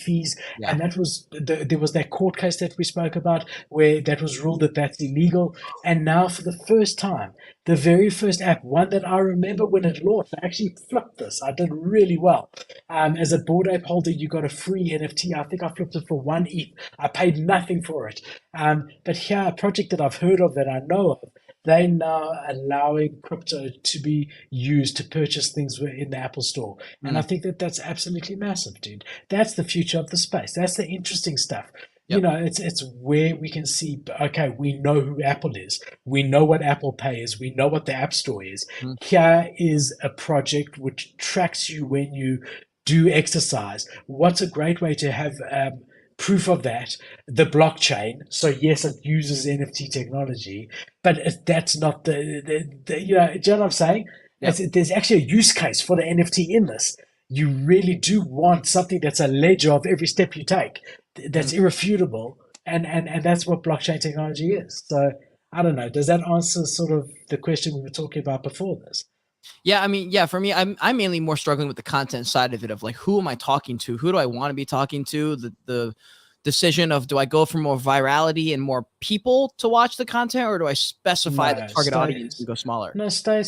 fees. Yeah. And that was there was that court case that we spoke about where that was ruled that that's illegal. And now for the first time, the very first app, one that I remember when it launched, I actually flipped this. I did really well. As a Bored Ape holder, you got a free NFT. I think I flipped it for 1 ETH. I paid nothing for it. But here, a project that I've heard of, that I know of, they now allowing crypto to be used to purchase things in the Apple Store. And I think that that's absolutely massive, dude. That's the future of the space. That's the interesting stuff. You Yep. know, it's where we can see, okay, we know who Apple is. We know what Apple Pay is. We know what the App Store is. Here is a project which tracks you when you do exercise. What's a great way to have proof of that? The blockchain. So yes, it uses NFT technology, but that's not you know, do you know what I'm saying? Yep. There's actually a use case for the NFT in this. You really do want something that's a ledger of every step you take, that's irrefutable, and that's what blockchain technology is. So I don't know. Does that answer sort of the question we were talking about before this? Yeah, I mean, yeah, for me, I'm mainly more struggling with the content side of it, of like, who am I talking to? Who do I want to be talking to? The decision of, do I go for more virality and more people to watch the content, or do I specify the No, target audience and go smaller? no, stay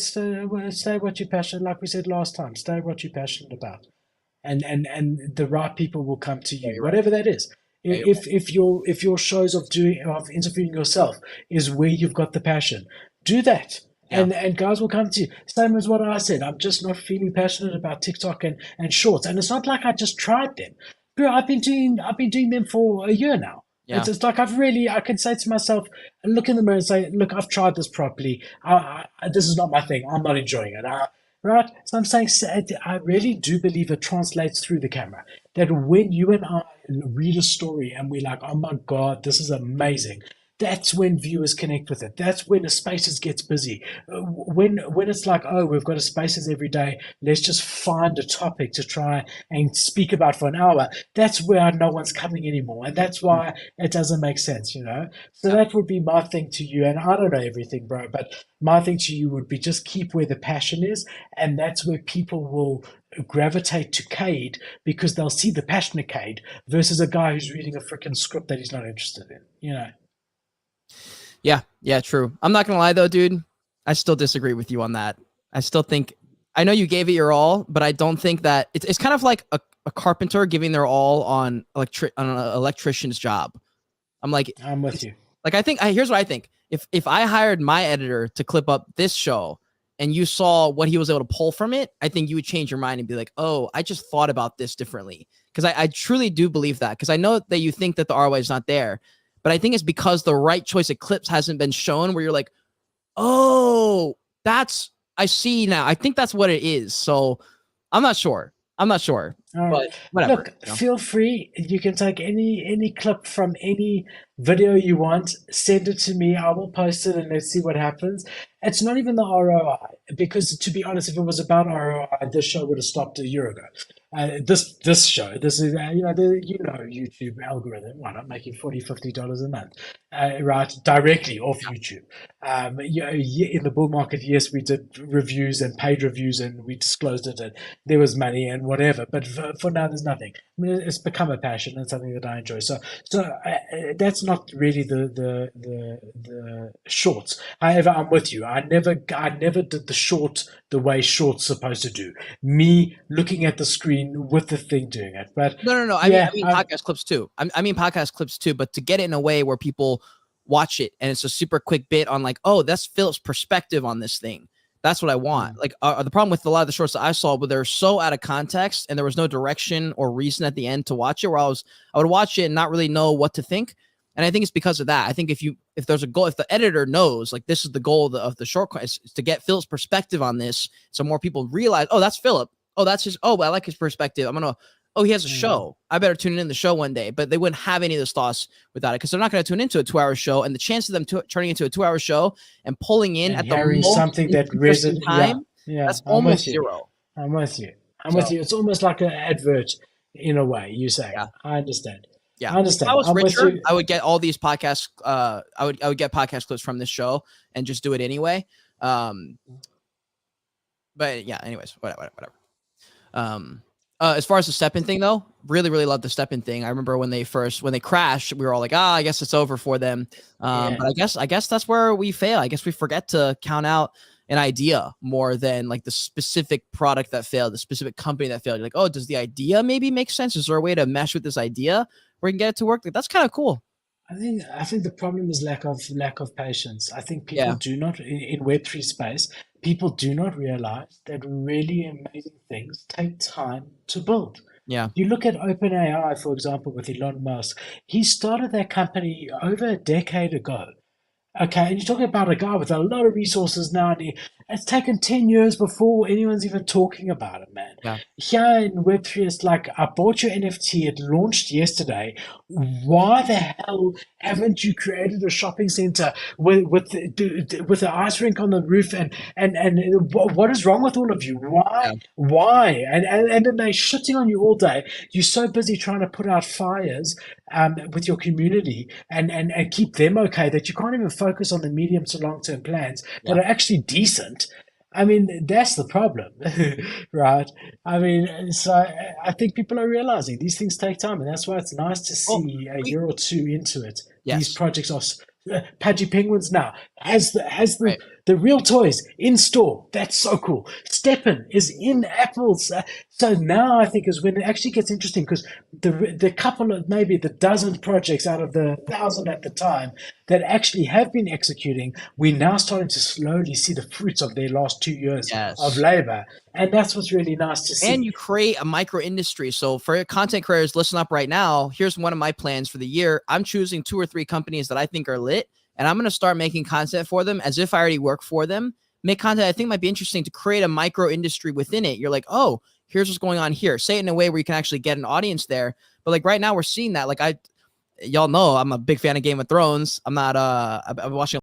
what you're passionate. Like we said last time, stay what you're passionate about, and the right people will come to Yeah, you, you're right. whatever that is. Yeah, you're right. If your shows of interviewing yourself is where you've got the passion, do that. Yeah. And guys will come to you. Same as what I said. I'm just not feeling passionate about TikTok and shorts. And it's not like I just tried them. Bro, I've been doing them for a year now. Yeah. It's like I can say to myself, look in the mirror and say, look, I've tried this properly. This is not my thing. I'm not enjoying it. Right? So I'm saying, I really do believe it translates through the camera. That when you and I read a story and we're like, oh my God, this is amazing. That's when viewers connect with it. That's when the spaces gets busy. When it's like, oh, we've got a spaces every day. Let's just find a topic to try and speak about for an hour. That's where no one's coming anymore, and that's why it doesn't make sense, you know. So Yeah. that would be my thing to you. And I don't know everything, bro, but my thing to you would be just keep where the passion is, and that's where people will gravitate to Cade because they'll see the passionate Cade versus a guy who's reading a freaking script that he's not interested in, you know. Yeah. Yeah. True. I'm not gonna lie though, dude. I still disagree with you on that. I still think, I know you gave it your all, but I don't think that it's kind of like a carpenter giving their all on on an electrician's job. I'm like, I'm with you. like, I think, here's what I think. If I hired my editor to clip up this show and you saw what he was able to pull from it, I think you would change your mind and be like, oh, I just thought about this differently. Because I truly do believe that. Because I know that you think that the ROI is not there, but I think it's because the right choice of clips hasn't been shown, where you're like, oh, I see now. I think that's what it is. So I'm not sure. I'm not sure. All right. But whatever. Look, feel free. You can take any clip from any video you want, send it to me. I will post it and let's see what happens. It's not even the ROI, because to be honest, if it was about ROI, this show would have stopped a year ago. This show, this is YouTube algorithm. Why not making $40-50 a month, right, directly off YouTube? In the bull market, yes, we did reviews and paid reviews, and we disclosed it, and there was money and whatever. But for now, there's nothing. I mean, it's become a passion and something that I enjoy. So that's not really the shorts. However, I'm with you. I never did the short the way shorts supposed to do. Me looking at the screen with the thing doing it. But no. yeah, I mean podcast clips too. I mean podcast clips too. But to get it in a way where people watch it and it's a super quick bit on like, oh, that's Philip's perspective on this thing. That's what I want. Like the problem with a lot of the shorts that I saw, but they're so out of context and there was no direction or reason at the end to watch it, where I would watch it and not really know what to think. And I think it's because of that. I think if there's a goal, if the editor knows, like, this is the goal of the short, is to get Philip's perspective on this, so more people realize, oh, that's Philip. Oh, that's his. Oh, I like his perspective. Oh, he has a show. I better tune in the show one day. But they wouldn't have any of those thoughts without it, because they're not going to tune into a 2-hour show. And the chance of them turning into a 2-hour show and pulling in at the most something that interesting time, that's almost zero. I'm with you. With you. It's almost like an advert in a way. You say, yeah. I understand. Yeah, I understand. If I was richer, I would get all these podcasts. I would get podcast clips from this show and just do it anyway. But yeah, anyways, whatever. As far as the Stepn thing though, really love the Stepn thing. I remember when they crashed, we were all like, I guess it's over for them. Yeah. But I guess that's where we fail. I guess we forget to count out an idea more than like the specific product that failed, the specific company that failed. You're like, oh, does the idea maybe make sense? Is there a way to mesh with this idea where we can get it to work? Like, that's kind of cool. I think the problem is lack of patience. I think people Yeah. do not in Web3 space, people do not realize that really amazing things take time to build. Yeah. You look at OpenAI, for example, with Elon Musk. He started that company over a decade ago. Okay, and you're talking about a guy with a lot of resources now, and it's taken 10 years before anyone's even talking about it, man. Yeah. Here in Web3, it's like, I bought your NFT, it launched yesterday. Why the hell haven't you created a shopping center with an ice rink on the roof? And what is wrong with all of you? Why? Yeah. Why? And then they're shitting on you all day. You're so busy trying to put out fires with your community and keep them okay that you can't even focus on the medium to long term plans that Yeah. are actually decent. I mean, that's the problem, right? I mean, so I think people are realizing these things take time, and that's why it's nice to Well, see a year or two into it. These yes. projects are Pudgy Penguins now has Right. the real toys in store. That's so cool. Stepn is in Apple's. So now I think is when it actually gets interesting because the couple of maybe the dozen projects out of the 1,000 at the time that actually have been executing, we're now starting to slowly see the fruits of their last 2 years of Yes. labor, and that's what's really nice to And see. you create a micro industry. So for content creators, listen up right now. Here's one of my plans for the year. I'm choosing 2 or 3 companies that I think are lit, and I'm going to start making content for them as if I already work for them. Make content I think might be interesting to create a micro industry within it. You're like, oh, here's what's going on here. Say it in a way where you can actually get an audience there. But like right now, we're seeing that. Like y'all know, I'm a big fan of Game of Thrones. I'm not. I'm watching